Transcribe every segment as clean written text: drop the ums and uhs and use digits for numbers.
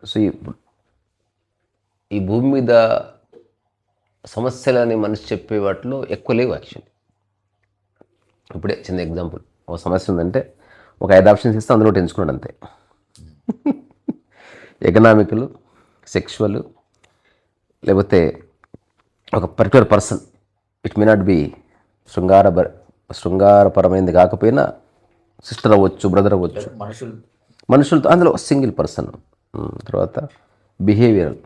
So ఈ భూమి మీద సమస్యలని మనిషి చెప్పే వాటిలో ఎక్కువ లేవు యాక్చువల్లీ. ఇప్పుడే చిన్న ఎగ్జాంపుల్, ఒక సమస్య ఉందంటే ఒక 5 ఆప్షన్స్ ఇస్తే అందులో ఎంచుకున్నాడు అంతే. ఎకనామికల్, సెక్షువల్, లేకపోతే ఒక particular person. It may not be శృంగారపరమైనది కాకపోయినా సిస్టర్ అవ్వచ్చు, బ్రదర్ అవ్వచ్చు, మనుషులతో. అందులో సింగిల్ పర్సన్. తర్వాత బిహేవియరల్,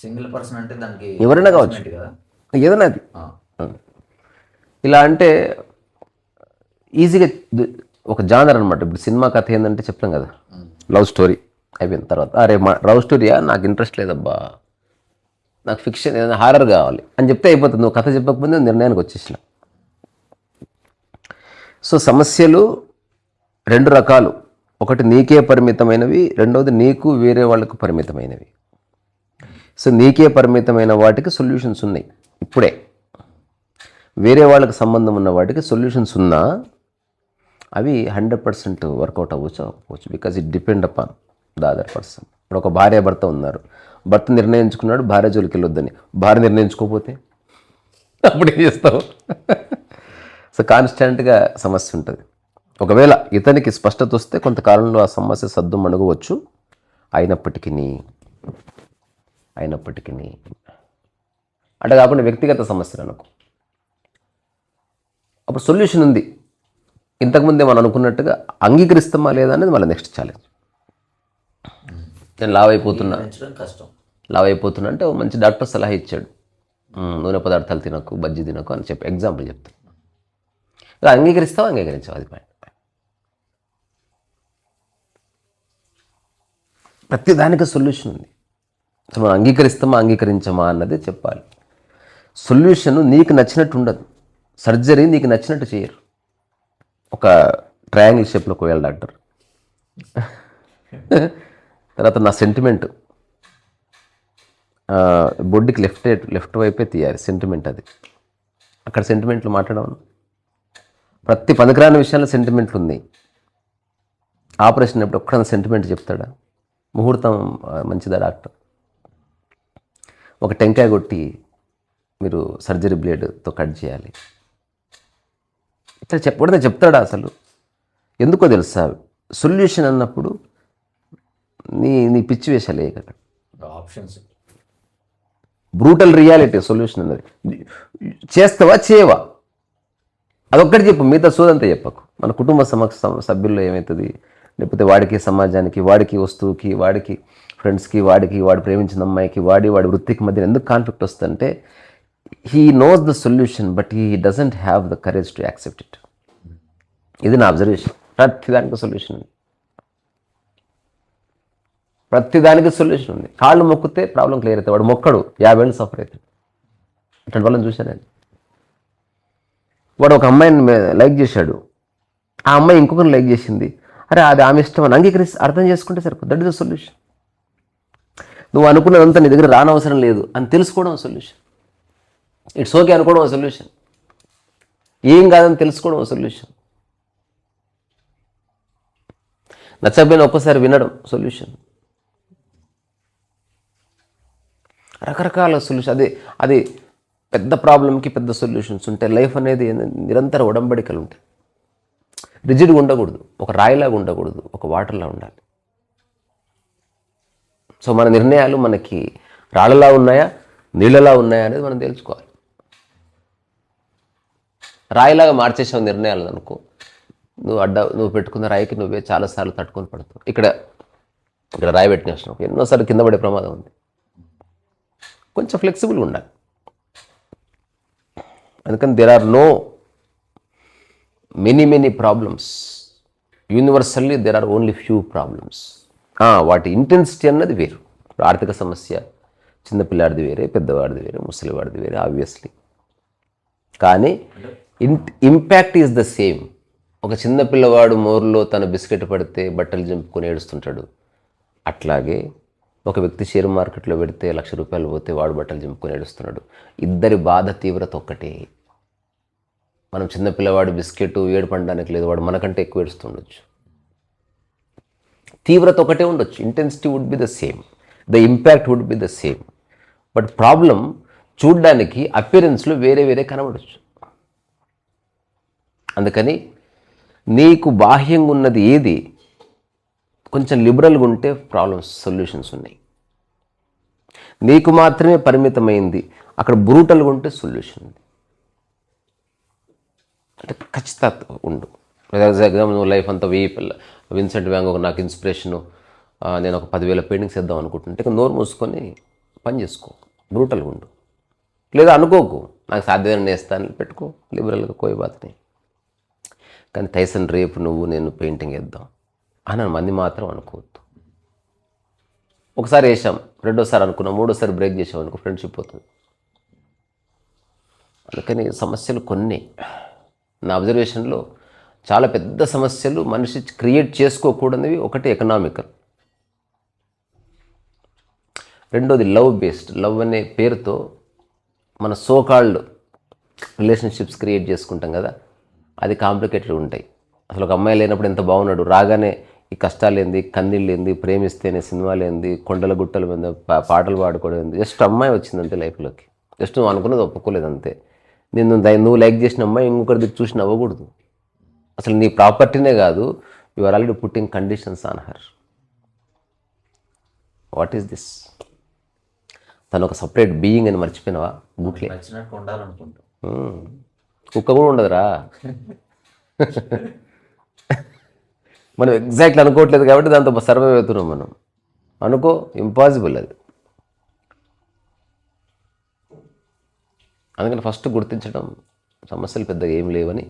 సింగిల్ పర్సన్ అంటే దానికి ఎవరైనా కావచ్చు, ఏదైనా అది. ఇలా అంటే ఈజీగా ఒక జానర్ అనమాట. ఇప్పుడు సినిమా కథ ఏంటంటే చెప్తాం కదా, లవ్ స్టోరీ అయిపోయిన తర్వాత అరే లవ్ స్టోరీయా నాకు ఇంట్రెస్ట్ లేదబ్బా, నాకు ఫిక్షన్ ఏదైనా హారర్ కావాలి అని చెప్తే అయిపోతుంది. నువ్వు కథ చెప్పకపోతే నిర్ణయానికి వచ్చేసిన. సో సమస్యలు 2 రకాలు. ఒకటి నీకే పరిమితమైనవి, రెండవది నీకు వేరే వాళ్ళకు పరిమితమైనవి. సో నీకే పరిమితమైన వాటికి సొల్యూషన్స్ ఉన్నాయి ఇప్పుడే. వేరే వాళ్ళకి సంబంధం ఉన్న వాటికి సొల్యూషన్స్ ఉన్నా అవి 100% వర్కౌట్ అవ్వచ్చు. Because it depend upon the other person. ఇప్పుడు ఒక భార్య భర్త ఉన్నారు, భర్త నిర్ణయించుకున్నాడు భార్య జోలికి వెళ్ళొద్దని, భార్య నిర్ణయించుకోకపోతే అప్పుడు ఏం చేస్తావు? సో కాన్స్టెంట్గా సమస్య ఉంటుంది. ఒకవేళ ఇతనికి స్పష్టత వస్తే కొంతకాలంలో ఆ సమస్య సద్దు మణుగవచ్చు. అయినప్పటికీ అంటే కాకుండా వ్యక్తిగత సమస్యలు అనుకో, అప్పుడు సొల్యూషన్ ఉంది. ఇంతకుముందే మనం అనుకున్నట్టుగా అంగీకరిస్తామా లేదా అనేది మళ్ళీ నెక్స్ట్ ఛాలెంజ్. నేను లావ్ అయిపోతున్నా అంటే ఓ మంచి డాక్టర్ సలహా ఇచ్చాడు, నూనె పదార్థాలు తినకు, బజ్జీ తినకు అని చెప్పి ఎగ్జాంపుల్ చెప్తాను. అంగీకరిస్తావా, అంగీకరించావు, అది పాయింట్. ప్రతి దానికి సొల్యూషన్ ఉంది. సో మనం అంగీకరిస్తామా అంగీకరించమా అన్నది చెప్పాలి. సొల్యూషన్ నీకు నచ్చినట్టు ఉండదు. సర్జరీ నీకు నచ్చినట్టు చేయరు. ఒక ట్రయాంగిల్ షేప్లో కోయాలి డాక్టర్. తర్వాత నా సెంటిమెంట్ బొడ్డుకి లెఫ్ట్ వైపే తీయాలి సెంటిమెంట్. అది అక్కడ సెంటిమెంట్లు మాట్లాడమను. ప్రతి పనికిరాని విషయాల్లో సెంటిమెంట్లు ఉన్నాయి. ఆపరేషన్ ఎప్పుడు ఒక్కడన్నా సెంటిమెంట్ చెప్తాడా? ముహూర్తం మంచిదా డాక్టర్? ఒక టెంకాయ కొట్టి మీరు సర్జరీ బ్లేడ్తో కట్ చేయాలి ఇట్లా చెప్పకూడదని చెప్తాడా అసలు? ఎందుకో తెలుసా, సొల్యూషన్ అన్నప్పుడు నీ పిచ్చి వేషాలే అక్కడ ఆప్షన్స్. బ్రూటల్ రియాలిటీ సొల్యూషన్ అన్నది. చేస్తావా చేయవా అదొక్కటి చెప్పు, మిగతా సోదంతా చెప్పకు. మన కుటుంబ సభ్యుల్లో ఏమవుతుంది, లేకపోతే వాడికి సమాజానికి, వాడికి వస్తువుకి, వాడికి ఫ్రెండ్స్కి, వాడు ప్రేమించిన అమ్మాయికి, వాడి వృత్తికి మధ్య ఎందుకు కాన్ఫ్లిక్ట్ వస్తుందంటే he knows the solution but he doesn't have the courage to accept it. ఇది నా అబ్జర్వేషన్. ప్రతిదానికి సొల్యూషన్ ఉంది. ప్రతిదానికి సొల్యూషన్ ఉంది. కాళ్ళు మొక్కితే ప్రాబ్లం క్లియర్ అవుతుంది. వాడు మొక్కడు 50 ఏళ్ళు సఫర్ అవుతాడు. అట్లాంటి వాళ్ళని చూశాను నేను. వాడు ఒక అమ్మాయిని లైక్ చేశాడు, ఆ అమ్మాయి ఇంకొకరిని లైక్ చేసింది. అరే అది ఆమె ఇష్టం అని అంగీకరిస్తే అర్థం చేసుకుంటే సరిపోతుంది. That is the solution. నువ్వు అనుకున్నదంతా నీ దగ్గర రానవసరం లేదు అని తెలుసుకోవడం సొల్యూషన్. ఇట్స్ ఓకే అనుకోవడం సొల్యూషన్. ఏం కాదని తెలుసుకోవడం సొల్యూషన్. నచ్చకపోయినా ఒక్కసారి వినడం సొల్యూషన్. రకరకాల సొల్యూషన్. అది పెద్ద ప్రాబ్లంకి పెద్ద సొల్యూషన్స్ ఉంటాయి. లైఫ్ అనేది నిరంతర ఒడంబడికలు ఉంటాయి. రిజిడ్గా ఉండకూడదు, ఒక రాయిలాగా ఉండకూడదు, ఒక వాటర్లా ఉండాలి. సో మన నిర్ణయాలు మనకి రాళ్ళలా ఉన్నాయా, నీళ్ళలా ఉన్నాయా అనేది మనం తెలుసుకోవాలి. రాయిలాగా మార్చేసావు నిర్ణయాలు అనుకో, నువ్వు పెట్టుకున్న రాయికి నువ్వే చాలాసార్లు తట్టుకొని పడతావు. ఇక్కడ రాయి పెట్టినేసినావు, ఎన్నోసార్లు కింద పడే ప్రమాదం ఉంది. కొంచెం ఫ్లెక్సిబుల్గా ఉండాలి. అందుకని there are no many problems. Universally there are only few problems. వాటి ఇంటెన్సిటీ అన్నది వేరు. ఆర్థిక సమస్య చిన్నపిల్లాడిది వేరే, పెద్దవాడిది వేరే, ముసలివాడిది వేరే ఆబ్వియస్లీ. కానీ ఇంపాక్ట్ ఈజ్ ద సేమ్. ఒక చిన్న పిల్లవాడు మోరులో తన బిస్కెట్ పడితే బట్టలు చింపుకొని ఏడుస్తుంటాడు. అట్లాగే ఒక వ్యక్తి షేర్ మార్కెట్లో పెడితే ₹1,00,000 పోతే వాడు బట్టలు చింపుకొని ఏడుస్తున్నాడు. ఇద్దరి బాధ తీవ్రత ఒక్కటే. మనం చిన్నపిల్లవాడు బిస్కెట్ ఏడుపడడానికి లేదు, వాడు మనకంటే ఎక్కువ ఏడుస్తుండొచ్చు. తీవ్రత ఒకటే ఉండొచ్చు, intensity would be the same, the impact would be the same, but problem చూడ్డానికి అపియరెన్స్లో వేరే వేరే కనబడచ్చు. అందుకని నీకు బాహ్యంగా ఉన్నది ఏది కొంచెం లిబరల్గా ఉంటే ప్రాబ్లమ్స్ సొల్యూషన్స్ ఉన్నాయి. నీకు మాత్రమే పరిమితమైంది అక్కడ బ్రూటల్గా ఉంటే సొల్యూషన్ ఉంది. అంటే ఖచ్చితంగా ఉండు. ఎగ్జాంపుల్ నువ్వు లైఫ్ అంతా విన్సెంట్ వ్యాంగ్ ఒక నాకు ఇన్స్పిరేషను, నేను ఒక 10,000 పెయింటింగ్స్ వేద్దాం అనుకుంటుంటే ఇక నోరు మూసుకొని పని చేసుకో, బ్రూటల్గా ఉండు. లేదా అనుకోకు నాకు సాధ్యమైన నేస్తాను పెట్టుకో, లిబరల్గా కోయి బాతని. కానీ టైసన్ రేపు నువ్వు నేను పెయింటింగ్ వేద్దాం అని మంది మాత్రం అనుకోవద్దు. ఒకసారి వేసాం, రెండోసారి అనుకున్నాం, మూడోసారి బ్రేక్ చేసాం అనుకో ఫ్రెండ్షిప్ పోతుంది. అందుకని సమస్యలు కొన్ని నా అబ్జర్వేషన్లో చాలా పెద్ద సమస్యలు మనిషి క్రియేట్ చేసుకోకూడనివి. ఒకటి ఎకనామికల్, రెండోది లవ్ బేస్డ్. లవ్ అనే పేరుతో మన సోకాల్డ్ రిలేషన్షిప్స్ క్రియేట్ చేసుకుంటాం కదా, అది కాంప్లికేటెడ్ ఉంటాయి. అసలు ఒక అమ్మాయి లేనప్పుడు ఎంత బాగున్నాడు, రాగానే ఈ కష్టాలు ఏంది, కన్నీళ్ళు ఏంది, ప్రేమిస్తేనే సినిమాలు ఏంది, కొండల గుట్టల మీద పాటలు పాడుకోవడం ఏంది. జస్ట్ అమ్మాయి వచ్చిందంతే లైఫ్లోకి, జస్ట్ నువ్వు అనుకున్నది ఒప్పుకోలేదు అంతే. నువ్వు లైక్ చేసిన అమ్మాయి ఇంకొకరి దిక్కు చూసి నవ్వకూడదు. అసలు నీ ప్రాపర్టీనే కాదు, you are already putting conditions on her. What is this? తను ఒక సపరేట్ బీయింగ్ అని మర్చిపోయినావా? గుట్లే నచ్చినట్టు ఉండాలనుకుంటా. కుక్క కూడా ఉండదురా. మనం ఎగ్జాక్ట్లీ అనుకోవట్లేదు కాబట్టి దాంతో సర్వైవ్ అవుతున్నాం మనం. అనుకో, ఇంపాసిబుల్ అది. అందుకని ఫస్ట్ గుర్తించడం సమస్యలు పెద్దగా ఏం లేవని,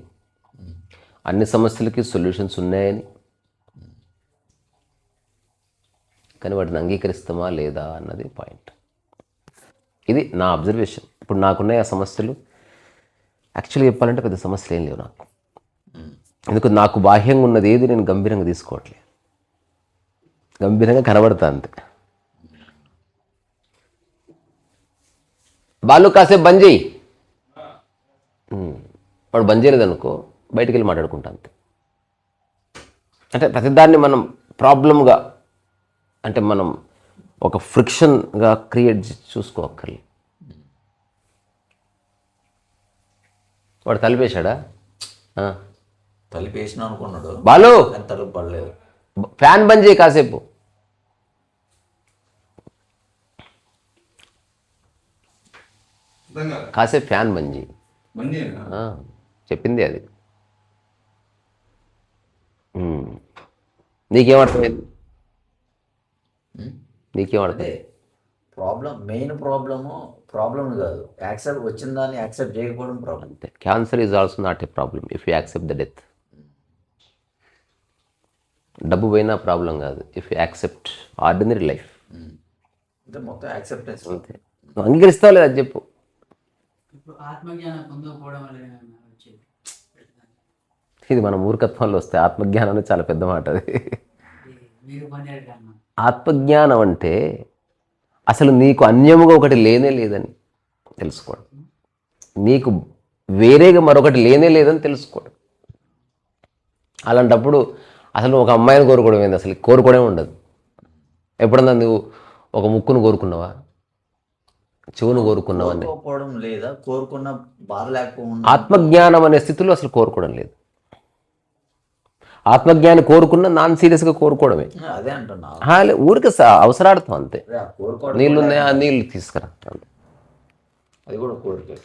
అన్ని సమస్యలకి సొల్యూషన్స్ ఉన్నాయని, కానీ వాటిని అంగీకరిస్తామా లేదా అన్నది పాయింట్. ఇది నా అబ్జర్వేషన్. ఇప్పుడు నాకున్నాయి ఆ సమస్యలు. యాక్చువల్గా చెప్పాలంటే పెద్ద సమస్యలు ఏం లేవు నాకు. ఎందుకు నాకు బాహ్యంగా ఉన్నది ఏది నేను గంభీరంగా తీసుకోవట్లేదు, గంభీరంగా కనబడతా అంతే. బాలు కాసేపు బంద్ చేయి, వాడు బంద్ చేయలేదు అనుకో, బయటికి వెళ్ళి మాట్లాడుకుంటా అంతే. అంటే ప్రతిదాన్ని మనం ప్రాబ్లంగా, అంటే మనం ఒక ఫ్రిక్షన్గా క్రియేట్ చూసుకోక్కర్లేదు. వాడు తలిపేశాడా? తలిపేసిన అనుకున్నాడు బాలు, తలుపు పడలేదు. ఫ్యాన్ బంద్ చేయి కాసేపు. కాసేపు ఫ్యాన్ బంద్ చేయి. చెప్పింది అది. నీకేమర్థమైంది? నీకేమర్థమైంది? మెయిన్ ప్రాబ్లం కాదు, యాక్సెప్ట్ వచ్చిన దాన్ని యాక్సెప్ట్ చేయకపోవడం ప్రాబ్లం. అంతే. Cancer is also not a problem if you accept the death. డబ్బు పోయినా ప్రాబ్లం కాదు if you accept ordinary life. అంటే మొత్తం యాక్సెప్టెన్స్. అంతే. నువ్వు అంగీకరిస్తావు లేదా అది చెప్పు. ఇది మన మూర్ఖత్వంలో వస్తే ఆత్మజ్ఞానం అనేది చాలా పెద్ద మాట. అది ఆత్మజ్ఞానం అంటే అసలు నీకు అన్యముగా ఒకటి లేనే లేదని తెలుసుకోవడం, నీకు వేరేగా మరొకటి లేనే లేదని తెలుసుకోవడం. అలాంటప్పుడు అసలు ఒక అమ్మాయిని కోరుకోవడం ఏంది? అసలు కోరుకోవడమే ఉండదు. ఎప్పుడన్నా నువ్వు ఒక ముక్కును కోరుకున్నావా, చెవును కోరుకున్నావని? లేదా కోరుకున్న బాధ లేకపోవడం. ఆత్మజ్ఞానం అనే స్థితిలో అసలు కోరుకోవడం లేదు. ఆత్మజ్ఞాని కోరుకున్న నాన్ సీరియస్గా కోరుకోవడమే. అదే అంటున్నా, ఊరికి అవసరార్థం అంతే. నీళ్ళు ఉన్నాయా, నీళ్ళు తీసుకురా. అది కూడా కోరిక,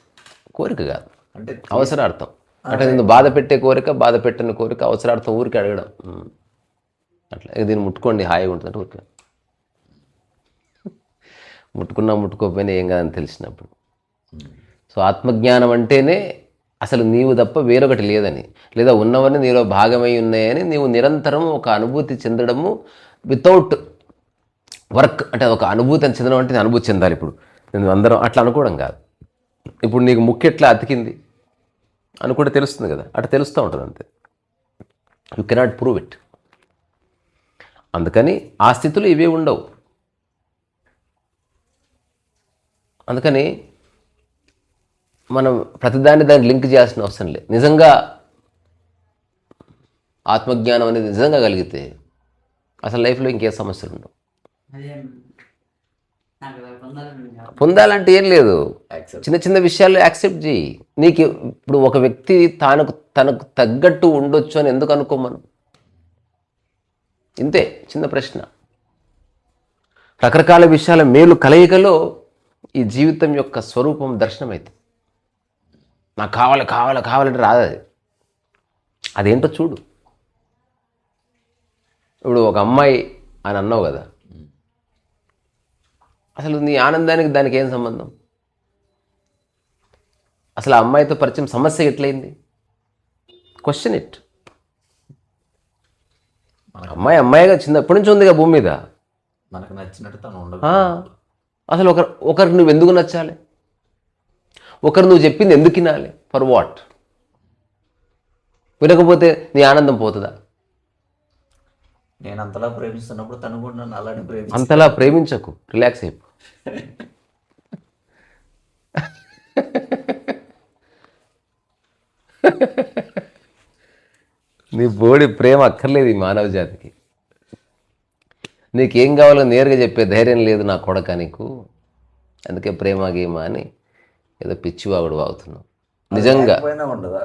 కోరిక కాదు, అంటే అవసరార్థం. అంటే నేను బాధ పెట్టే కోరిక, బాధ పెట్టని కోరిక, అవసరార్థం ఊరికి అడగడం. అట్లా దీన్ని ముట్టుకోండి హాయిగా ఉంటుందంటే ఊరికే ముట్టుకున్నా ముట్టుకోకపోయినా ఏం కాదని తెలిసినప్పుడు. సో ఆత్మజ్ఞానం అంటేనే అసలు నీవు తప్ప వేరొకటి లేదని, లేదా ఉన్నవన్నీ నీలో భాగమై ఉన్నాయని నీవు నిరంతరం ఒక అనుభూతి చెందడము వితౌట్ వర్క్. అంటే ఒక అనుభూతి అని చెందడం అంటే నేను అనుభూతి చెందాలి. ఇప్పుడు నేను అందరం అట్లా అనుకోవడం కాదు. ఇప్పుడు నీకు ముక్కు ఎట్లా అతికింది అనుకుంటే తెలుస్తుంది కదా, అట్లా తెలుస్తూ ఉంటుంది అంతే. You cannot prove it. అందుకని ఆ స్థితిలో ఇవే ఉండవు. అందుకని మనం ప్రతిదాన్ని దాన్ని లింక్ చేయాల్సిన అవసరం లేదు. నిజంగా ఆత్మజ్ఞానం అనేది నిజంగా కలిగితే అసలు లైఫ్లో ఇంకే సమస్యలు ఉండవు. అదే నాకు అలా పొందాలని కాదు. పొందాలంటే ఏం లేదు, యాక్సెప్ట్. చిన్న చిన్న విషయాలు యాక్సెప్ట్ చేయి. నీకు ఇప్పుడు ఒక వ్యక్తి తనకు తగ్గట్టు ఉండొచ్చు అని ఎందుకు అనుకోమను? ఇంతే చిన్న ప్రశ్న. రకరకాల విషయాల మేలు కలయికలో ఈ జీవితం యొక్క స్వరూపం దర్శనమైతే నాకు కావాలి కావాలి కావాలంటే రాదు అది. అదేంటో చూడు. ఇప్పుడు ఒక అమ్మాయి అని అన్నావు కదా, అసలు నీ ఆనందానికి దానికి ఏం సంబంధం? అసలు ఆ అమ్మాయితో పరిచయం సమస్య ఎట్లయింది? Question it. అమ్మాయిగా చిన్నప్పటి నుంచి ఉందిగా భూమి మీద. మనకు నచ్చినట్టు తను ఉండదు. అసలు ఒకరు నువ్వు ఎందుకు నచ్చాలి? ఒకరు నువ్వు చెప్పింది ఎందుకు వినాలి? For what? వినకపోతే నీ ఆనందం పోతుందా? నేను అంతలా ప్రేమిస్తున్నప్పుడు తను కూడా నన్ను అలానే ప్రేమిస్తాను. అంతలా ప్రేమించకు, రిలాక్స్ అయిపో. నీ బోడి ప్రేమ అక్కర్లేదు ఈ మానవ జాతికి. నీకేం కావాలో నేరుగా చెప్పే ధైర్యం లేదు నా కొడక నీకు. అందుకే ప్రేమ గేమ అని ఏదో పిచ్చివాగుడు వాగుతున్నావు. నిజంగా పోయినా ఉండదా?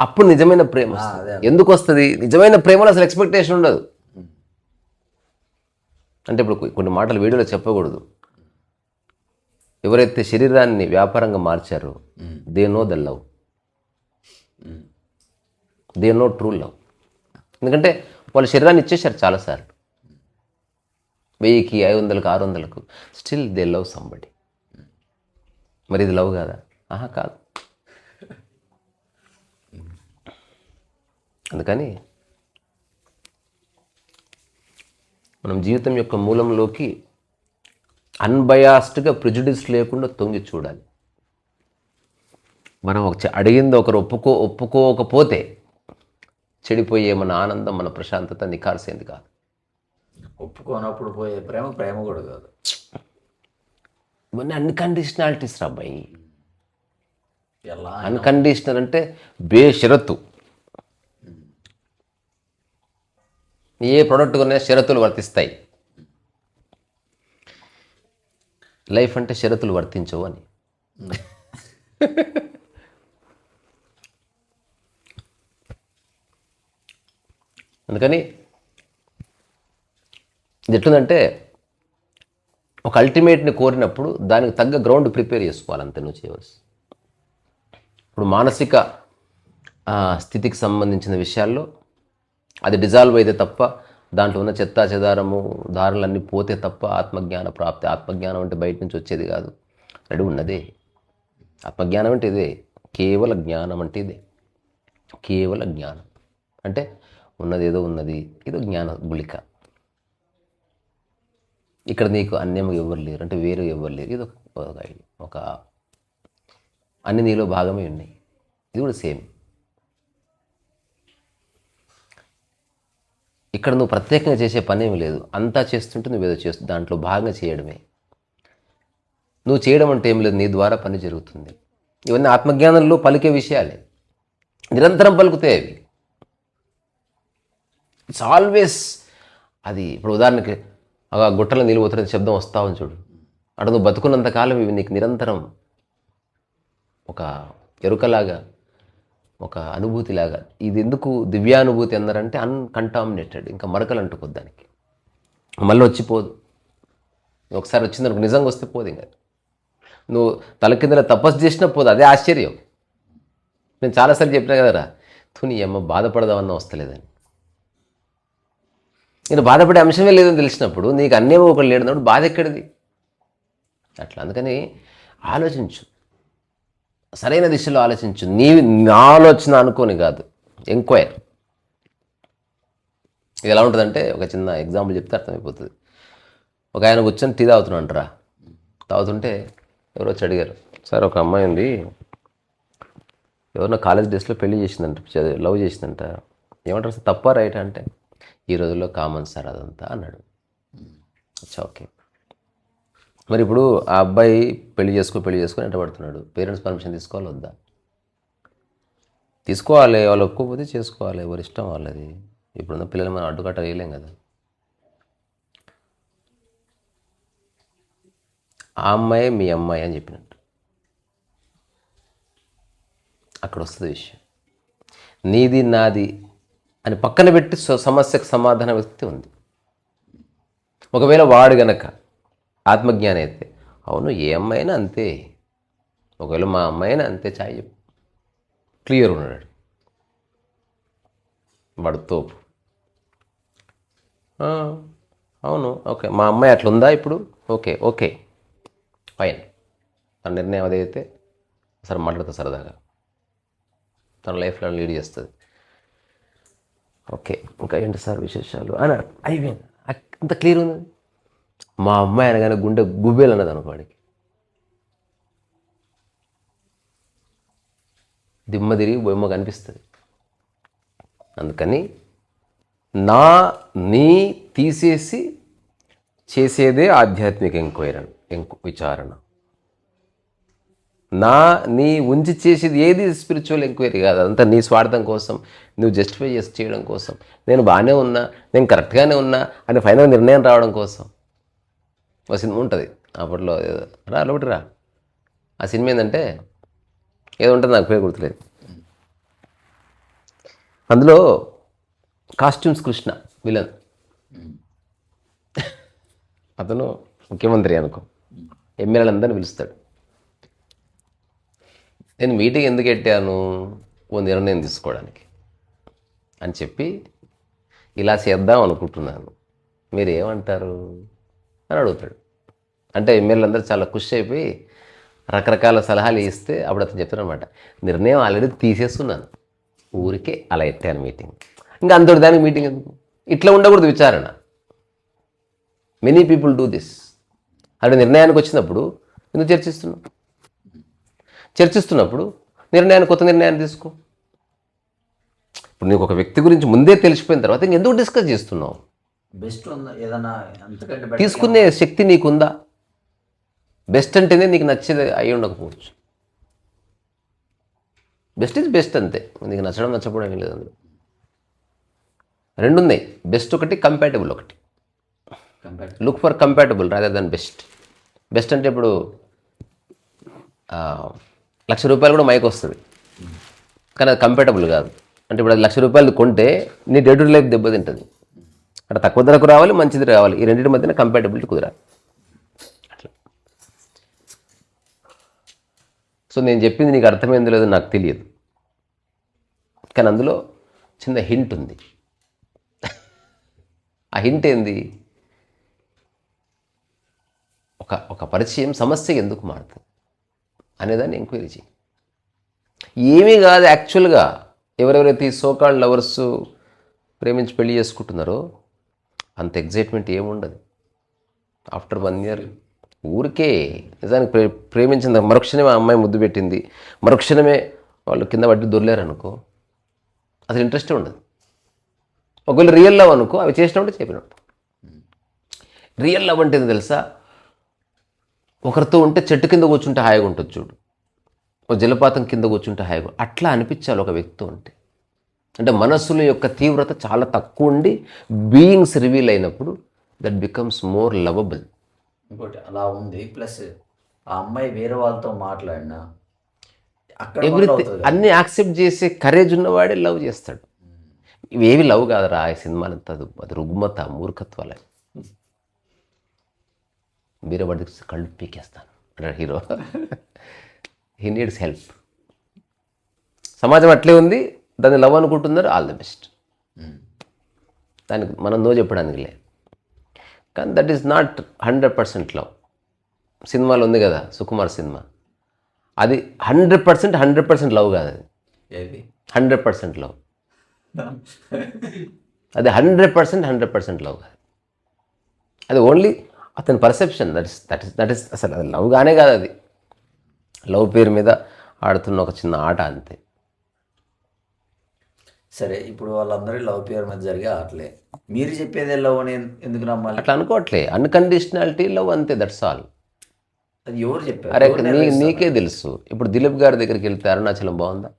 అప్పుడు నిజమైన ప్రేమ వస్తుంది. ఎందుకు వస్తుంది? నిజమైన ప్రేమలో అసలు ఎక్స్పెక్టేషన్ ఉండదు. అంటే ఇప్పుడు కొన్ని మాటలు వీడియోలో చెప్పకూడదు. ఎవరైతే శరీరాన్ని వ్యాపారంగా మార్చారో they know the love, they know true love. ఎందుకంటే వాళ్ళు శరీరాన్ని ఇచ్చేశారు చాలాసార్లు, 1000కి 500కి 600కు, స్టిల్ దే లవ్ సంబడి. మరి ఇది లవ్ కాదా? ఆహా కాదు. అందుకని మనం జీవితం యొక్క మూలంలోకి అన్బయాస్డ్గా ప్రిజుడిస్ లేకుండా తొంగి చూడాలి. మనం అడిగింది ఒకరు ఒప్పుకోకపోతే చెడిపోయే మన ఆనందం, మన ప్రశాంతత నిఖార్సైంది కాదు. ఒప్పుకోనప్పుడు పోయే ప్రేమ ప్రేమ కూడా కాదు. ఇవన్నీ అన్కండిషనాలిటీస్ రా అబ్బాయి. ఎలా అన్కండిషనల్ అంటే బేషరతు. ఏ ప్రోడక్ట్ కొన్నా షరతులు వర్తిస్తాయి. లైఫ్ అంటే షరతులు వర్తించవు అని. అందుకని ఇది ఎట్లుందంటే ఒక అల్టిమేట్ని కోరినప్పుడు దానికి తగ్గ గ్రౌండ్ ప్రిపేర్ చేసుకోవాలి, అంతే నువ్వు చేయవలసి. ఇప్పుడు మానసిక స్థితికి సంబంధించిన విషయాల్లో అది డిజాల్వ్ అయితే తప్ప, దాంట్లో ఉన్న చెత్తా చెదారము దారులన్నీ పోతే తప్ప ఆత్మజ్ఞాన ప్రాప్తి. ఆత్మజ్ఞానం అంటే బయట నుంచి వచ్చేది కాదు, రెడీ ఉన్నదే. ఆత్మజ్ఞానం అంటే ఇదే, కేవల జ్ఞానం అంటే ఇదే. కేవల జ్ఞానం అంటే ఉన్నది ఏదో ఉన్నది, ఏదో జ్ఞాన గుళిక. ఇక్కడ నీకు అన్యం ఎవ్వరు లేరు, అంటే వేరు ఎవ్వరు లేరు. ఇది ఒక అన్ని నీలో భాగమే ఉన్నాయి. ఇది కూడా సేమ్. ఇక్కడ నువ్వు ప్రత్యేకంగా చేసే పని ఏమి లేదు, అంతా చేస్తుంటే నువ్వేదో చేస్తు దాంట్లో భాగంగా చేయడమే. నువ్వు చేయడం అంటే ఏం లేదు, నీ ద్వారా పని జరుగుతుంది. ఇవన్నీ ఆత్మజ్ఞానంలో పలికే విషయాలే, నిరంతరం పలుకుతాయి అవి. ఇట్స్ ఆల్వేస్ అది. ఇప్పుడు ఉదాహరణకి ఆ గుట్టలో నీళ్ళు పోతున్న శబ్దం వస్తా ఉంది చూడు, అక్కడ నువ్వు బతుకున్నంతకాలం ఇవి నీకు నిరంతరం ఒక ఎరుకలాగా, ఒక అనుభూతిలాగా. ఇది ఎందుకు దివ్యానుభూతి అన్నారంటే అన్కంటామినేటెడ్, ఇంకా మరకలు అంటుకోద్దు దానికి, మళ్ళీ వచ్చిపోదు. ఒకసారి వచ్చిందనుకో నిజంగా వస్తే పోదు. ఇంకా నువ్వు తల కిందల తపస్సు చేసినా పోదు, అదే ఆశ్చర్యం. నేను చాలాసార్లు చెప్పినా కదరా, నీ అమ్మ బాధపడదామన్నా వస్తలేదని. నేను బాధపడే అంశమే లేదని తెలిసినప్పుడు, నీకు అన్నేమో ఒకటి లేదన్నప్పుడు బాధ ఎక్కడిది? అట్లా. అందుకని ఆలోచించు, సరైన దిశలో ఆలోచించు. నా ఆలోచన అనుకోని కాదు, ఎంక్వైర్. ఇది ఎలా ఉంటుందంటే, ఒక చిన్న ఎగ్జాంపుల్ చెప్తే అర్థమైపోతుంది. ఒక ఆయన కూర్చొని టీ తాగుతున్నాడంటరా. తాగుతుంటే ఎవరో వచ్చి అడిగారు, సార్ ఒక అమ్మాయి ఉంది, ఎవరినో కాలేజ్ డేస్లో పెళ్లి చేసిందంట, లవ్ చేసిందంట, ఏమంటారు సార్, తప్ప రైట్ అంటే, ఈ రోజుల్లో కామన్ సార్ అదంతా అన్నాడు. అచ్చా ఓకే. మరి ఇప్పుడు ఆ అబ్బాయి పెళ్లి చేసుకొని వెంట పడుతున్నాడు. పేరెంట్స్ పర్మిషన్ తీసుకోవాలి వద్దా? తీసుకోవాలి. వాళ్ళు ఒప్పుకోకపోతే చేసుకోవాలి, ఎవరి ఇష్టం వాళ్ళది. ఇప్పుడున్న పిల్లలు మనం అడ్డుకట్ట వేయలేం కదా. ఆ అమ్మాయే మీ అమ్మాయి అని చెప్పినట్టు. అక్కడ వస్తుంది విషయం. నీది నాది అని పక్కన పెట్టి సమస్యకు సమాధానం వ్యక్తి ఉంది. ఒకవేళ వాడు గనక ఆత్మజ్ఞాని అయితే, అవును ఏ అమ్మాయి అయినా అంతే, ఒకవేళ మా అమ్మాయి అయినా అంతే, చాయ్ చెప్పు, క్లియర్ ఉన్నాడు వాడు తోపు. అవును ఓకే, మా అమ్మాయి అట్లా ఉందా ఇప్పుడు, ఓకే ఓకే ఫైన్, తన నిర్ణయం అదైతే సరే మాట్లాడుతా సరదాగా, తన లైఫ్లో లీడ్ చేస్తుంది. ఓకే ఇంకా ఏంటి సార్ విశేషాలు అని అయిపోయింది. అంత క్లియర్ ఉంది. మా అమ్మాయి అనగానే గుండె గుబ్బేలు అన్నది అనుకోడికి, దిమ్మ తిరిగి బొమ్మ కనిపిస్తుంది. అందుకని నీ తీసేసి చేసేదే ఆధ్యాత్మిక విచారణ. నీ ఉంచి చేసేది ఏది స్పిరిచువల్ ఎంక్వైరీ కాదు. అదంతా నీ స్వార్థం కోసం, నువ్వు జస్టిఫై చేయడం కోసం, నేను బాగానే ఉన్నా, నేను కరెక్ట్గానే ఉన్నా అని ఫైనల్ నిర్ణయం రావడం కోసం. ఒక సినిమా ఉంటుంది అప్పట్లో, లోపటి రా, ఆ సినిమా ఏంటంటే ఏదో ఉంటుంది, నాకు పేరు గుర్తులేదు. అందులో కాస్ట్యూమ్స్ కృష్ణ విలన్, అతను ముఖ్యమంత్రి అనుకో, ఎమ్మెల్యేలందరినీ పిలుస్తాడు. నేను మీటింగ్ ఎందుకు పెట్టాను, ఓ నిర్ణయం తీసుకోవడానికి అని చెప్పి, ఇలా చేద్దాం అనుకుంటున్నాను, మీరు ఏమంటారు అని అడుగుతాడు. అంటే ఎమ్మెల్యేలందరూ చాలా ఖుషి అయిపోయి రకరకాల సలహాలు ఇస్తే అప్పుడు అతను చెప్తాడు అనమాట, నిర్ణయం ఆల్రెడీ తీసేస్తున్నాను, ఊరికే అలా ఎత్తాను మీటింగ్, ఇంకా అంతటి దానికి మీటింగ్ ఎందుకు. ఇట్లా ఉండకూడదు విచారణ. Many people do this. అక్కడ నిర్ణయానికి వచ్చినప్పుడు ఎందుకు చర్చిస్తున్నప్పుడు కొత్త నిర్ణయాన్ని తీసుకో. ఇప్పుడు నీకు ఒక వ్యక్తి గురించి ముందే తెలిసిపోయిన తర్వాత ఇంకెందుకు డిస్కస్ చేస్తున్నావు? బెస్ట్ ఉందా ఏదన్నా అంతకంటే తీసుకునే శక్తి నీకుందా? బెస్ట్ అంటేనే నీకు నచ్చేది అయి ఉండకపోవచ్చు. బెస్ట్ ఈజ్ బెస్ట్ అంతే, నీకు నచ్చడం నచ్చకపోవడం ఏం లేదు. అందులో రెండు ఉన్నాయి, బెస్ట్ ఒకటి, కంపాటబుల్ ఒకటి. Look for compatible rather than best. Best అంటే ఇప్పుడు 1,00,000 రూపాయలు కూడా మైక్ వస్తుంది, కానీ అది కంపాటబుల్ కాదు. అంటే ఇప్పుడు అది 1,00,000 రూపాయలు కొంటే నీ డే టు డే లైఫ్ దెబ్బతింటుంది. అంటే తక్కువ ధరకు రావాలి, మంచిది రావాలి, ఈ రెండింటి మధ్యన కంపాటబిలిటీ కుదరాలి. అట్లా. సో నేను చెప్పింది నీకు అర్థమైందో లేదో నాకు తెలియదు, కానీ అందులో చిన్న హింట్ ఉంది. ఆ హింట్ ఏంది? ఒక పరిచయం సమస్య ఎందుకు మారుతుంది అనేదాన్ని ఎంక్వైరీ చేయి. ఏమీ కాదు యాక్చువల్గా. ఎవరెవరైతే ఈ సోకాల్డ్ లవర్స్ ప్రేమించి పెళ్లి చేసుకుంటున్నారో అంత ఎగ్జైట్మెంట్ ఏముండదు. ఆఫ్టర్ 1 year ఊరికే నిజానికి ప్రేమించిన మరుక్షణమే ఆ అమ్మాయి ముద్దు పెట్టింది, మరుక్షణమే వాళ్ళు కింద పట్టి దొర్లేరనుకో, అసలు ఇంట్రెస్టే ఉండదు. ఒకవేళ రియల్ లవ్ అనుకో, అవి చేసినప్పుడు చెప్పినప్పుడు. రియల్ లవ్ అంటే తెలుసా, ఒకరితో ఉంటే చెట్టు కింద కూర్చుంటే హాయిగా ఉంటుంది చూడు, ఒక జలపాతం కింద కూర్చుంటే హాయిగా, అట్లా అనిపించాలి ఒక వ్యక్తితో ఉంటే. అంటే మనస్సుల యొక్క తీవ్రత చాలా తక్కువ ఉండి బీయింగ్స్ రివీల్ అయినప్పుడు దట్ బికమ్స్ మోర్ లవబుల్. ఇంకోటి అలా ఉంది. ప్లస్ ఆ అమ్మాయి వేరే వాళ్ళతో మాట్లాడినా అక్కడ ఎవ్రీథింగ్ అన్నీ యాక్సెప్ట్ చేసే కరేజ్ ఉన్నవాడే లవ్ చేస్తాడు. ఇవేవి లవ్ కాదురా, ఈ సినిమాలంతా అది రుగ్మత, మూర్ఖత్వాలే. వేరే వాడి కళ్ళు పీకేస్తాను అంటాడు హీరో. He needs help. సమాజం అట్లే ఉంది, దాన్ని లవ్ అనుకుంటున్నారు, ఆల్ ది బెస్ట్. దానికి మనం నో చెప్పడానికి లేదు. కానీ దట్ ఈస్ నాట్ 100% లవ్. సినిమాలో ఉంది కదా సుకుమార్ సినిమా, అది 100% లవ్ కాదు. అది 100% లవ్. అది 100% లవ్ కాదు. అది ఓన్లీ అతని పర్సెప్షన్. దట్ ఇస్ అసలు అది లవ్ గానే కాదు. అది లవ్ పేరు మీద ఆడుతున్న ఒక చిన్న ఆట అంతే. సరే, ఇప్పుడు వాళ్ళందరూ లవ్ పేరు మీద జరిగే ఆటలే, మీరు చెప్పేదే లవ్ అని ఎందుకు నమ్మాలి? అట్లా అనుకోవట్లే. అన్కండిషనాలిటీ లవ్ అంతే, దట్స్ ఆల్. అది ఎవరు చెప్పారు? అరే నీకే తెలుసు. ఇప్పుడు దిలీప్ గారి దగ్గరికి వెళ్తే అరుణాచలం బాగుందా?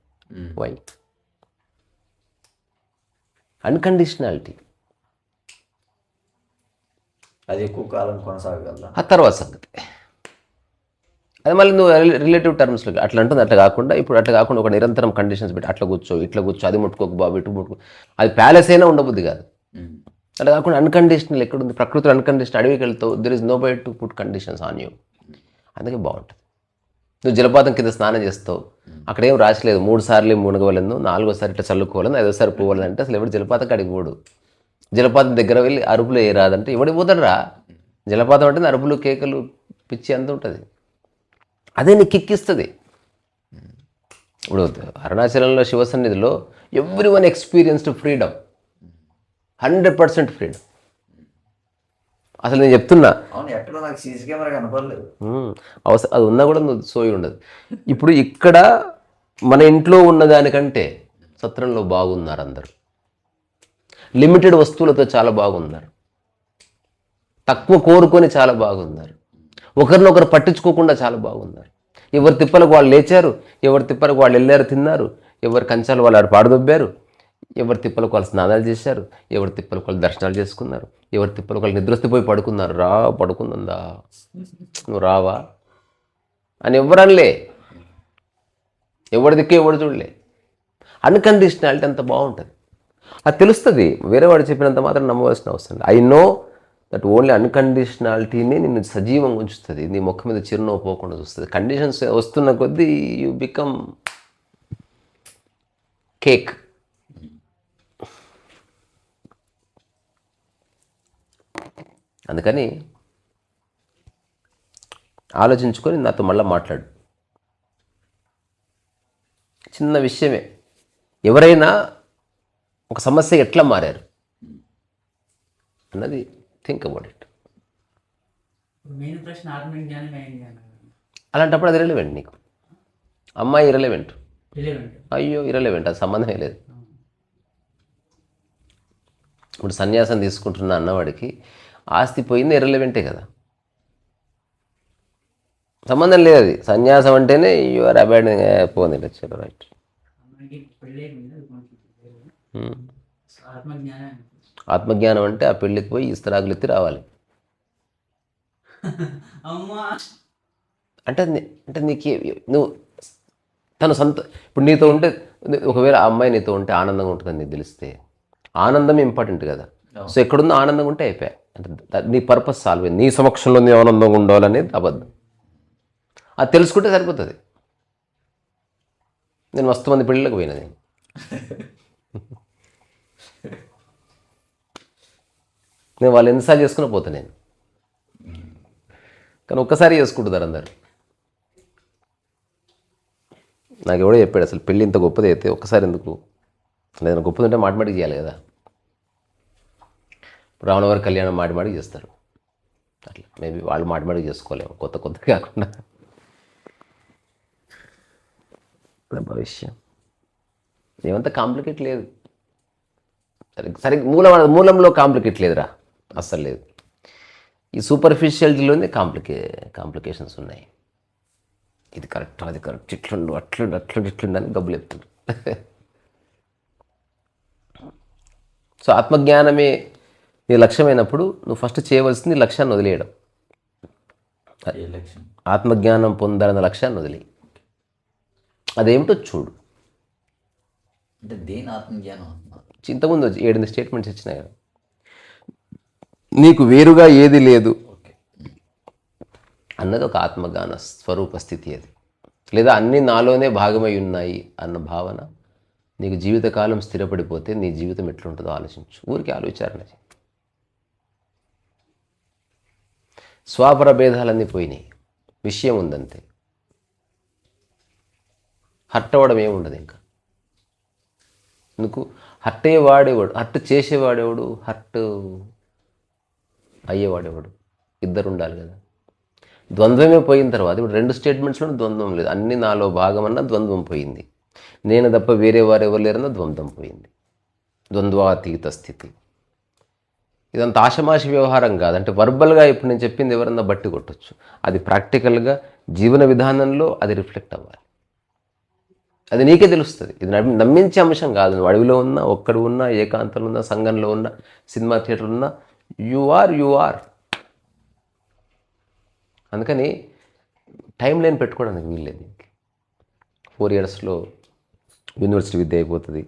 వై? అన్కండిషనాలిటీ. అది ఎక్కువ కాలం కొనసాగలదా? ఆ తర్వాత సంగతి. అది మళ్ళీ నువ్వు రిలేటివ్ టర్మ్స్లో అట్లా అంటుంది. అట్లా కాకుండా ఇప్పుడు అట్లా కాకుండా ఒక నిరంతరం కండిషన్స్ పెట్టి అట్లా కూర్చో ఇట్లా కూర్చో, అది ముట్టుకోకు బాబు ఇటు ముట్టుకో, అది ప్యాలెస్ అయినా ఉండబుద్ది కాదు. అట్లా కాకుండా అన్కండిషనల్ ఎక్కడుంది? ప్రకృతిలో అన్కండిషనల్ అడవికి వెళ్తావు, there is no by to put conditions on you. అందుకే బాగుంటుంది. నువ్వు జలపాతం కింద స్నానం చేస్తావు, అక్కడ ఏం రాసలేదు 3 సార్లు మునగవలను, 4వసారి ఇట్లా చల్లుకోవాలని, 5వసారి పోవాలని. అంటే అసలు ఎవడు జలపాతం కాడికి పోడు. జలపాతం దగ్గర వెళ్ళి అరుపులు ఏ రాదంటే ఎవడి పోతాడు రా. జలపాతం అంటే అరుపులు కేకలు పిచ్చి అంత ఉంటుంది. అదే నీకు కిక్కిస్తుంది. ఇప్పుడు అరుణాచలంలో శివ సన్నిధిలో every one experienced freedom, 100% freedom. అసలు నేను చెప్తున్నా, అవును, ఎక్కడ నాకు సీసీ కెమెరా కనపడలేదు. అవసరం అది ఉన్నా కూడా నువ్వు సోయి ఉండదు. ఇప్పుడు ఇక్కడ మన ఇంట్లో ఉన్నదానికంటే సత్రంలో బాగున్నారు అందరు. లిమిటెడ్ వస్తువులతో చాలా బాగున్నారు, తక్కువ కోరుకొని చాలా బాగున్నారు, ఒకరినొకరు పట్టించుకోకుండా చాలా బాగున్నారు. ఎవరి తిప్పలకు వాళ్ళు లేచారు, ఎవరి తిప్పలకు వాళ్ళు వెళ్ళారు తిన్నారు, ఎవరి కంచాలు వాళ్ళు ఆడ పాడుదొబ్బారు, ఎవరి తిప్పలకు వాళ్ళు స్నానాలు చేశారు, ఎవరి తిప్పలకు వాళ్ళు దర్శనాలు చేసుకున్నారు, ఎవరి తిప్పలకు వాళ్ళు నిద్రొస్తే పడుకున్నారు. రా పడుకుందా నువ్వు రావా అని ఎవరనలే, ఎవరి దిక్కు ఎవడు చూడలే. అన్కండిషనాలిటీ అంత బాగుంటుంది. అది తెలుస్తుంది. వేరే వాడు చెప్పినంత మాత్రం నమ్మవలసిన అవసరం లేదు. ఐ నో దట్ ఓన్లీ అన్కండిషనాలిటీని నిన్ను సజీవంగా ఉంచుతుంది, నీ ముఖం మీద చిరునవ్వు పోకుండా చూస్తుంది. కండిషన్స్ వస్తున్న కొద్దీ యూ బికమ్ కేక్. అందుకని ఆలోచించుకొని నాతో మళ్ళీ మాట్లాడు. చిన్న విషయమే. ఎవరైనా ఒక సమస్య ఎట్లా మారారు అన్నది థింక్ అబౌట్ ఇట్. మెయిన్ ప్రశ్న ఆత్మజ్ఞానం ఏంటి అన్నారు. అలాంటప్పుడు అది ఇర్రెలెవెంట్. నీకు అమ్మాయి ఇర్రెలెవెంట్, రిలేవెంట్. అయ్యో ఇర్రెలెవెంట్, అది సంబంధమే లేదు. ఇప్పుడు సన్యాసం తీసుకుంటున్న అన్నవాడికి ఆస్తి పోయింది ఇర్రెలెవెంటే కదా, సంబంధం లేదు. అది సన్యాసం అంటేనే యు ఆర్ అబాండనింగ్, పోయింది వచ్చారు రైట్. అమ్మాయికి పెళ్ళి అయిపోయింది, అది కొంచెం ఆత్మజ్ఞానం. ఆత్మజ్ఞానం అంటే ఆ పెళ్ళికి పోయి ఇస్తరాకులు ఎత్తి రావాలి అమ్మా అంటే. అంటే నీకు నువ్వు తను ఇప్పుడు నీతో ఉంటే, ఒకవేళ ఆ అమ్మాయి నీతో ఉంటే ఆనందంగా ఉంటుందని నీకు తెలిస్తే, ఆనందం ఇంపార్టెంట్ కదా. సో ఎక్కడుందో ఆనందంగా ఉంటే అయిపోయా. అంటే నీ పర్పస్ సాల్వ్ అయింది. నీ సమక్షంలో నీ ఆనందంగా ఉండాలనేది అబద్ధం. అది తెలుసుకుంటే సరిపోతుంది. నేను మస్తు మంది పెళ్ళిళ్ళకి పోయినా నేను. నేను వాళ్ళు ఎన్నిసార్లు చేసుకుని పోతా నేను, కానీ ఒక్కసారి చేసుకుంటున్నారు అందరు. నాకు ఎవడో చెప్పాడు అసలు పెళ్ళి ఇంత గొప్పది అయితే ఒక్కసారి ఎందుకు, లేదా గొప్పది ఉంటే మాటిమాటికి చేయాలి కదా. రావణవారి కళ్యాణం మాటిమాటికి చేస్తారు. అట్లా మేబీ వాళ్ళు మాటిమాటికి చేసుకోలేము, కొత్త కొత్త కాకుండా. భవిష్యం ఏమంత కాంప్లికేట్ లేదు. సరే మూలంలో కాంప్లికేట్ లేదురా, అస్సలు లేదు. ఈ సూపర్ఫిషియాలిటీలోనే కాంప్లికేషన్స్ ఉన్నాయి. ఇది కరెక్ట్, అది కరెక్ట్, ఇట్లుండు అట్లుండు అని గబ్బులు చెప్తుండ్రు. సో ఆత్మజ్ఞానమే నీ లక్ష్యమైనప్పుడు నువ్వు ఫస్ట్ చేయవలసింది లక్ష్యాన్ని వదిలేయడం. ఆత్మజ్ఞానం పొందాలన్న లక్ష్యాన్ని వదిలేయి. అదేమిటో చూడు. అంటే దేని ఆత్మజ్ఞానం? ఇంతకుముందు 7 స్టేట్మెంట్స్ ఇచ్చినాయి కదా. నీకు వేరుగా ఏది లేదు అన్నది ఒక ఆత్మజ్ఞాన స్వరూప స్థితి. అది లేదా అన్నీ నాలోనే భాగమై ఉన్నాయి అన్న భావన నీకు జీవితకాలం స్థిరపడిపోతే నీ జీవితం ఎట్లుంటుందో ఆలోచించు. ఊరికి ఆలోచన. స్వాపర భేదాలన్నీ పోయినాయి, విషయం ఉందంతే. హర్ట్ అవ్వడం ఏముండదు ఇంకా. ఎందుకు హర్ట్ అయ్యేవాడేవాడు, హర్ట్ చేసేవాడేవాడు, హర్ట్ అయ్యేవాడేవాడు, ఇద్దరు ఉండాలి కదా. ద్వంద్వమే పోయిన తర్వాత ఇప్పుడు 2 స్టేట్మెంట్స్లోనే ద్వంద్వం లేదు. అన్ని నాలో భాగమన్నా ద్వంద్వం పోయింది, నేను తప్ప వేరే వారు ఎవరు లేరన్నా ద్వంద్వం పోయింది. ద్వంద్వాతీత స్థితి. ఇదంత ఆషమాషి వ్యవహారం కాదు. అంటే వర్బల్గా ఇప్పుడు నేను చెప్పింది ఎవరన్నా బట్టి కొట్టచ్చు, అది ప్రాక్టికల్గా జీవన విధానంలో అది రిఫ్లెక్ట్ అవ్వాలి. అది నీకే తెలుస్తుంది. ఇది నమ్మించే అంశం కాదు. నువ్వు అడవిలో ఉన్నా, ఒక్కడు ఉన్నా, ఏకాంతంలో ఉన్నా, సంఘంలో ఉన్నా, సినిమా థియేటర్లో ఉన్నా, యు ఆర్. అందుకని టైం లైన్ పెట్టుకోవడానికి వీల్లేదు. 4 ఇయర్స్లో యూనివర్సిటీ విద్య అయిపోతుంది.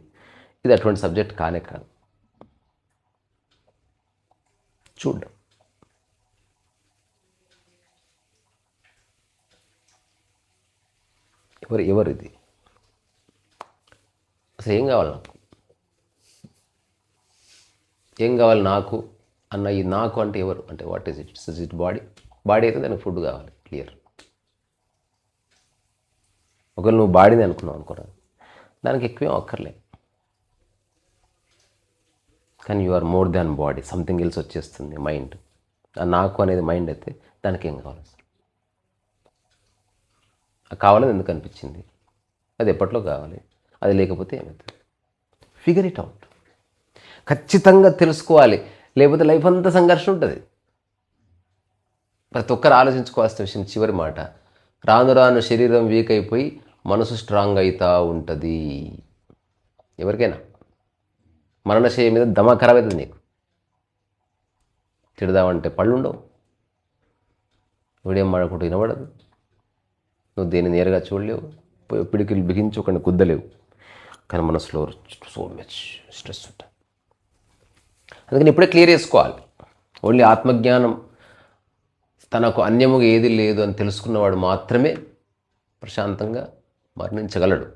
ఇది అటువంటి సబ్జెక్ట్ కానే కాదు. చూడ్డం. ఎవరు ఇది అసలు ఏం కావాలి నాకు, ఏం కావాలి నాకు అన్న ఈ నాకు అంటే ఎవరు అంటే what is it? Is it body? Body అయితే దానికి ఫుడ్ కావాలి, క్లియర్. ఒకవేళ నువ్వు బాడీని అనుకున్నావు అనుకోరా, దానికి ఎక్కువేం అక్కర్లే. కానీ you are more than body, something else వచ్చేస్తుంది మైండ్. ఆ నాకు అనేది మైండ్ అయితే దానికి ఏం కావాలి? కావాలని ఎందుకు అనిపించింది? అది ఎప్పట్లో కావాలి, అది లేకపోతే ఏమవుతుంది? Figure it out. ఖచ్చితంగా తెలుసుకోవాలి, లేకపోతే లైఫ్ అంతా సంఘర్షణ ఉంటుంది. ప్రతి ఒక్కరు ఆలోచించుకోవాల్సిన విషయం చివరి మాట, రాను రాను శరీరం వీక్ అయిపోయి మనసు స్ట్రాంగ్ అవుతూ ఉంటుంది. ఎవరికైనా మరణశయ మీద దమా ఖరాబ్ అవుతుంది. నీకు తిడదామంటే పళ్ళు ఉండవు, వీడేం మాడకుండా వినబడదు, నువ్వు దేన్ని నేరుగా చూడలేవు, పిడికిలు బిగించి ఒకరిని కుద్దలేవు. కానీ మనసులో సో మచ్ స్ట్రెస్ ఉంటుంది. అందుకని ఇప్పుడే క్లియర్ చేసుకోవాలి. ఓన్లీ ఆత్మజ్ఞానం, తనకు అన్యముగా ఏది లేదు అని తెలుసుకున్నవాడు మాత్రమే ప్రశాంతంగా మరణించగలడు.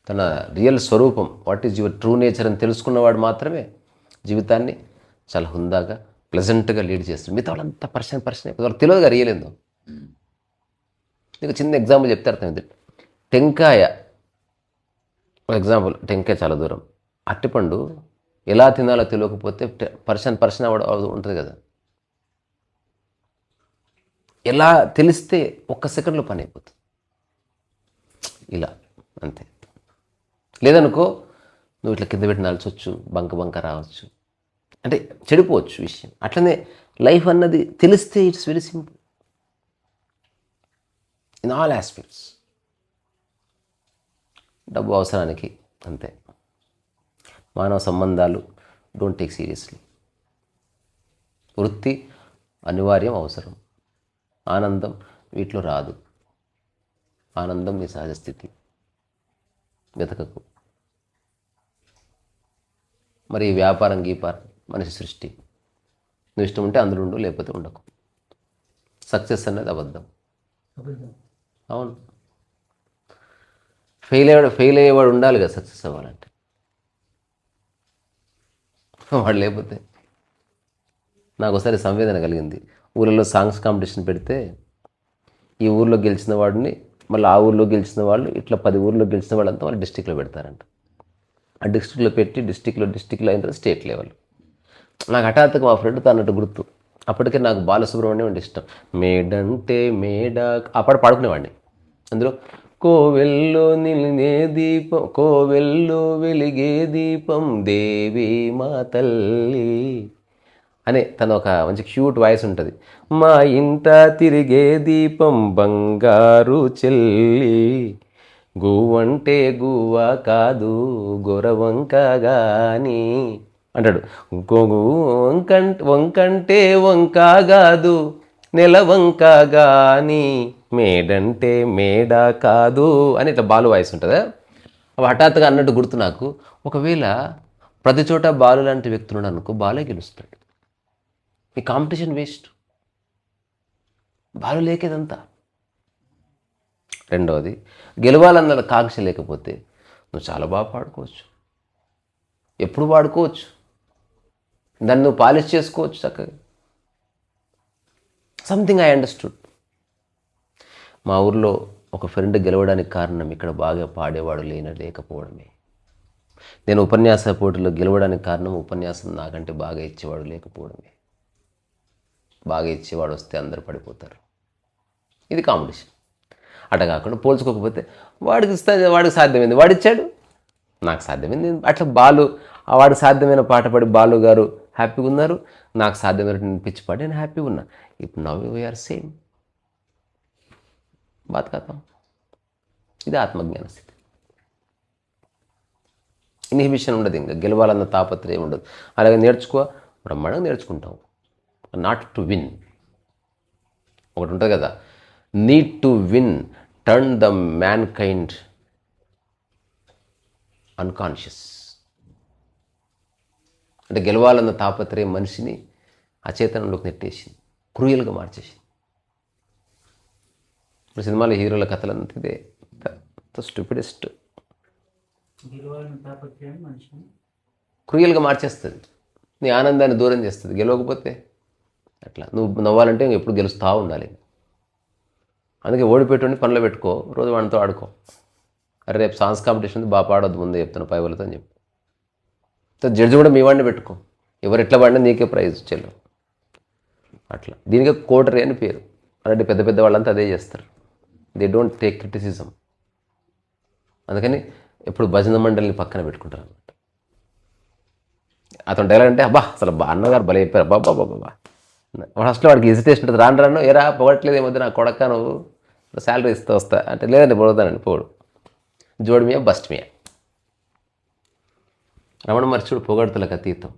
తన రియల్ స్వరూపం, what is your true nature అని తెలుసుకున్నవాడు మాత్రమే జీవితాన్ని చాలా హుందాగా ప్లెజెంట్గా లీడ్ చేస్తాడు. మిగతా వాళ్ళంతా పర్సన్ వాళ్ళకి తెలియదుగా రియల్ ఏందో. నీకు చిన్న ఎగ్జాంపుల్ చెప్తే అర్థమైంది. టెంకాయ, ఒక ఎగ్జాంపుల్, టెంకాయ చాలా దూరం, అరటిపండు ఎలా తినాలో తెలియకపోతే పర్సన్ అవ్వడం ఉంటుంది కదా. ఎలా తెలిస్తే ఒక్క సెకండ్లో పని అయిపోతుంది. ఇలా అంతే. లేదనుకో నువ్వు ఇట్లా కింద పెట్టి నలచొచ్చు, బంక రావచ్చు, అంటే చెడిపోవచ్చు విషయం. అట్లనే లైఫ్ అన్నది తెలిస్తే it's very simple in all aspects. డబ్బు అవసరానికి అంతే. మానవ సంబంధాలు డోంట్ టేక్ సీరియస్లీ. వృత్తి అనివార్యం, అవసరం. ఆనందం వీటిలో రాదు. ఆనందం నీ సహజ స్థితి, వెతకకు. మరి వ్యాపారం గీపారం మనిషి సృష్టి. నువ్వు ఇష్టం ఉంటే అందులో ఉండు, లేకపోతే ఉండకు. సక్సెస్ అనేది అబద్ధం. అవును, ఫెయిల్ అయ్యేవాడు ఉండాలి కదా సక్సెస్ అవ్వాలంటే. వాడు లేకపోతే. నాకు ఒకసారి సంవేదన కలిగింది. ఊళ్ళలో సాంగ్స్ కాంపిటీషన్ పెడితే ఈ ఊర్లో గెలిచిన వాడిని మళ్ళీ ఆ ఊర్లో గెలిచిన వాళ్ళు ఇట్లా 10 ఊర్లో గెలిచిన వాళ్ళంతా వాళ్ళు డిస్టిక్లో పెడతారంట. ఆ డిస్టిక్లో పెట్టి డిస్టిక్లో అయిన తర్వాత స్టేట్ లెవెల్. నాకు హఠాత్తుగా మా ఫ్రెండ్తో అన్నట్టు గుర్తు. అప్పటికే నాకు బాలసుబ్రహ్మణ్యం అంటే ఇష్టం. మేడంటే మేడ ఆ పాట పాడుకునేవాడిని. అందులో కోవెల్లో నిలిగే దీపం, కోవెల్లో వెలిగే దీపం దేవి మా తల్లి అనే తను ఒక మంచి క్యూట్ వాయిస్ ఉంటుంది. మా ఇంట తిరిగే దీపం బంగారు చెల్లి, గువ్వంటే గువ్వ కాదు గొరవంక గాని అంటాడు. వంకంటే వంక కాదు నెలవంక గాని, మేడంటే మేడ కాదు అని ఇట్లా బాలు వాయిస్ ఉంటుంది. అవి హఠాత్తుగా అన్నట్టు గుర్తు నాకు. ఒకవేళ ప్రతి చోట బాలు లాంటి వ్యక్తులు అనుకో, బాలే గెలుస్తాడు. ఈ కాంపిటీషన్ వేస్ట్. బాలు లేకేదంతా. రెండవది, గెలవాలన్న కాంక్ష లేకపోతే నువ్వు చాలా బాగా పాడుకోవచ్చు, ఎప్పుడు పాడుకోవచ్చు, దాన్ని నువ్వు పాలిష్ చేసుకోవచ్చు చక్కగా. Something I understood. మా ఊర్లో ఒక ఫ్రెండ్ గెలవడానికి కారణం ఇక్కడ బాగా పాడేవాడు లేకపోవడమే. నేను ఉపన్యాస పోటీలో గెలవడానికి కారణం ఉపన్యాసం నాకంటే బాగా ఇచ్చేవాడు లేకపోవడమే. బాగా ఇచ్చేవాడు వస్తే అందరు పడిపోతారు. ఇది కాంపిటీషన్. అట్లా కాకుండా పోల్చుకోకపోతే వాడికి సాధ్యమైంది వాడిచ్చాడు, నాకు సాధ్యమైంది. అట్లా వాడికి సాధ్యమైన పాట పాడి బాలు గారు హ్యాపీగా ఉన్నారు, నాకు సాధ్యమైన పిచ్చి పాడి నేను హ్యాపీగా ఉన్నా. ఇప్పుడు నవ్ వీఆర్ సేమ్. బతకతాం. ఇది ఆత్మజ్ఞాన స్థితి. ఇన్హిబిషన్ ఉండదు, ఇంకా గెలవాలన్న తాపత్రయం ఉండదు. అలాగే బ్రహ్మాండంగా నేర్చుకుంటాం. నాట్ టు విన్, ఒకటి ఉంటుంది కదా, need to win turn the man kind unconscious. అంటే గెలవాలన్న తాపత్రయం మనిషిని అచేతనంలోకి నెట్టేసింది, క్రూయల్గా మార్చేసింది. ఇప్పుడు సినిమాలో హీరోల కథలంతా ఇదే, స్టూపిడెస్ట్, గెలవాలని తాపత్రయం మనిషిని క్రూయల్గా మార్చేస్తుంది, నీ ఆనందాన్ని దూరం చేస్తుంది. గెలవకపోతే అట్లా నువ్వు నవ్వాలంటే ఎప్పుడు గెలుస్తూ ఉండాలి. అందుకే ఓడిపెట్టుని పనిలో పెట్టుకో, రోజు వాడితో ఆడుకో. అరే రేపు సాంగ్స్ కాంపిటీషన్ ఉంది, బాగా పాడొద్దు ముందే చెప్తాను పై వాళ్ళతో అని చెప్పి. జడ్జి కూడా మీ వాడిని పెట్టుకో, ఎవరు ఎట్లా పాడినా నీకే ప్రైజ్ చెల్లు. అట్లా దీనికే కోటరీ అని పేరు. అలాంటి పెద్ద పెద్ద వాళ్ళంతా అదే చేస్తారు, దే డోంట్ టేక్ క్రిటిసిజం. అందుకని ఎప్పుడు భజన మండలిని పక్కన పెట్టుకుంటారు అనమాట. అతను డైలాగ్ అంటే అబ్బా అసలు అన్నగారు భలే చెప్పారు, బాబా బాబా. వాడు అసలు వాడికి హెసిటేషన్ ఉంటుంది, రాను ఎరా పొగట్లేదు ఏమొద్దు నా కొడక, నువ్వు శాలరీ ఇస్తే వస్తా అంటే లేదండి పొడుగుతానండి పోడు, జోడిమియా బస్ట్ మియా. రమణ మహర్షుడు పొగడ్తలకు అతీతం.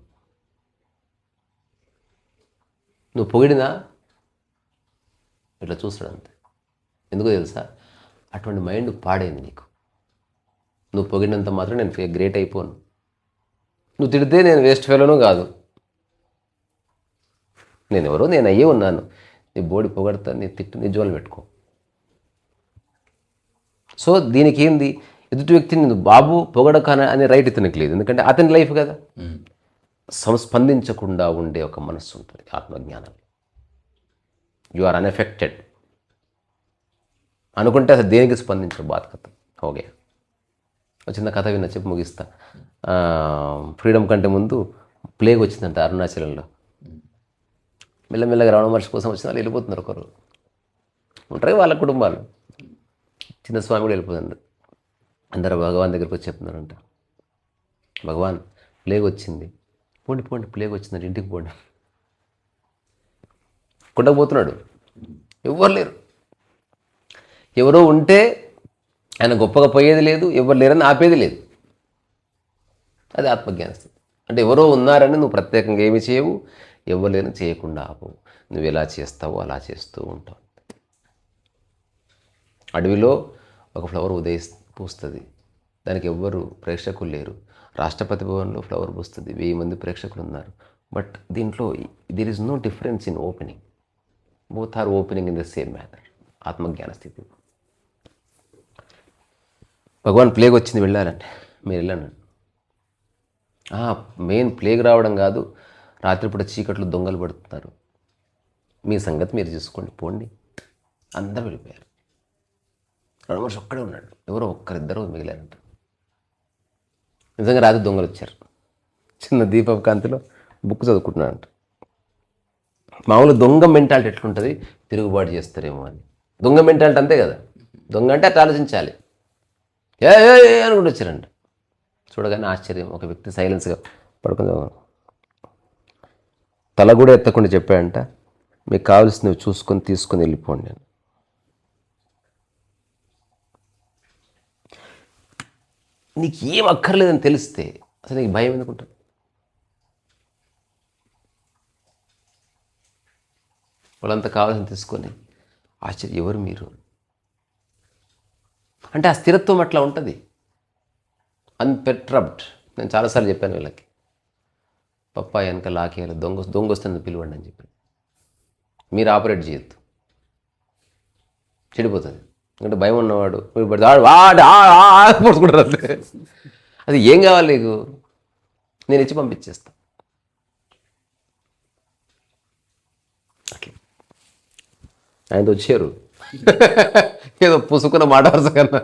నువ్వు పొగిడినా ఇట్లా చూస్తాడు అంతే. ఎందుకో తెలుసా, అటువంటి మైండ్ పాడైంది నీకు. నువ్వు పొగిడినంత మాత్రం నేను గ్రేట్ అయిపోను, నువ్వు తిడితే నేను వేస్ట్ ఫెలోను కాదు, నేను ఎవరో నేను అయ్యే ఉన్నాను. నీ బోడి పొగడతా, నీ తిట్టు, నీ జోలు పెట్టుకో. సో దీనికి ఏంది, ఎదుటి వ్యక్తిని నువ్వు బాబు పొగడకన అనే రైట్ ఇతనికి లేదు, ఎందుకంటే అతని లైఫ్ కదా. సంస్పందించకుండా ఉండే ఒక మనస్సు ఉంటుంది ఆత్మజ్ఞానం. యు ఆర్ అన్ఎఫెక్టెడ్ అనుకుంటే అసలు దేనికి స్పందించరు, బాధకథ ఓకే. చిన్న కథ విన్నా, చెప్పి ముగిస్తా. ఫ్రీడమ్ కంటే ముందు ప్లేగ్ వచ్చిందంట అరుణాచలంలో. మెల్లమెల్లగా రమణ మహర్షి కోసం వచ్చిన వాళ్ళు వెళ్ళిపోతున్నారు, ఒకరు ఉంటారు వాళ్ళ కుటుంబాలు. చిన్న స్వామి కూడా వెళ్ళిపోతుంది. అందరూ భగవాన్ దగ్గరికి వచ్చి చెప్తున్నారంట, భగవాన్ ప్లేగ్ వచ్చింది, పోండి పోండి ప్లేగ్ వచ్చిందంటే ఇంటికి పోండి. కొట్టకపోతున్నాడు, ఎవ్వరు లేరు. ఎవరో ఉంటే ఆయన గొప్పగా పోయేది లేదు, ఎవరు లేరని ఆపేది లేదు. అది ఆత్మజ్ఞాన స్థితి. అంటే ఎవరో ఉన్నారని నువ్వు ప్రత్యేకంగా ఏమి చేయవు, ఎవరు లేని చేయకుండా ఆపవు. నువ్వు ఎలా చేస్తావో అలా చేస్తూ ఉంటావు. అడవిలో ఒక ఫ్లవర్ పూస్తుంది, దానికి ఎవ్వరు ప్రేక్షకులు లేరు. రాష్ట్రపతి భవన్లో ఫ్లవర్ పూస్తుంది, 1000 మంది ప్రేక్షకులు ఉన్నారు. బట్ దీంట్లో there is no difference in opening, both are opening in the same manner. ఆత్మజ్ఞాన స్థితి. భగవాన్ ప్లేగ్ వచ్చింది వెళ్ళాలంటే మీరు వెళ్ళండి. మెయిన్ ప్లేగ్ రావడం కాదు, రాత్రిపూట చీకట్లు దొంగలు పడుతున్నారు, మీ సంగతి మీరు చూసుకోండి పోండి. అందరూ వెళ్ళిపోయారు. రమణ మహర్షి ఒక్కడే ఉన్నాడు, ఎవరో ఒక్కరిద్దరు మిగిలారంట. నిజంగా రాత్రి దొంగలు వచ్చారు. చిన్న దీపపు కాంతిలో బుక్ చదువుకుంటున్నారంట. మామూలు దొంగ మెంటాలిటీ ఎట్లుంటుంది, తిరుగుబాటు చేస్తారేమో అని. దొంగ మెంటాలిటీ అంతే కదా, దొంగ అంటే అట్లా ఆలోచించాలి. ఏ అనుకుంటూ వచ్చారంట. చూడగానే ఆశ్చర్యం, ఒక వ్యక్తి సైలెన్స్గా పడుకుని తల కూడా ఎత్తకుండా చెప్పాడంట, మీకు కావాల్సినవి చూసుకొని తీసుకొని వెళ్ళిపోండి అని. నీకు ఏం అక్కర్లేదని తెలిస్తే అసలు నీకు భయం ఎందుకుంటుంది? వాళ్ళంతా కావాల్సిన తీసుకొని ఆశ్చర్యం, ఎవరు మీరు అంటే ఆ స్థిరత్వం అట్లా ఉంటుంది, అన్పెట్రప్డ్. నేను చాలాసార్లు చెప్పాను వీళ్ళకి, పప్పాయి వెనక లాకేయాలి, దొంగ వస్తుంది పిలవండి అని చెప్పి. మీరు ఆపరేట్ చేయొద్దు, చెడిపోతుంది. ఎందుకంటే భయం ఉన్నవాడు మీరు పడుకుంటారు. అది ఏం కావాలి నీకు, నేను ఇచ్చి పంపించేస్తా. అట్లా ఆయనతో వచ్చారు, ఏదో పుసుకున్న మాట వరుస కన్నా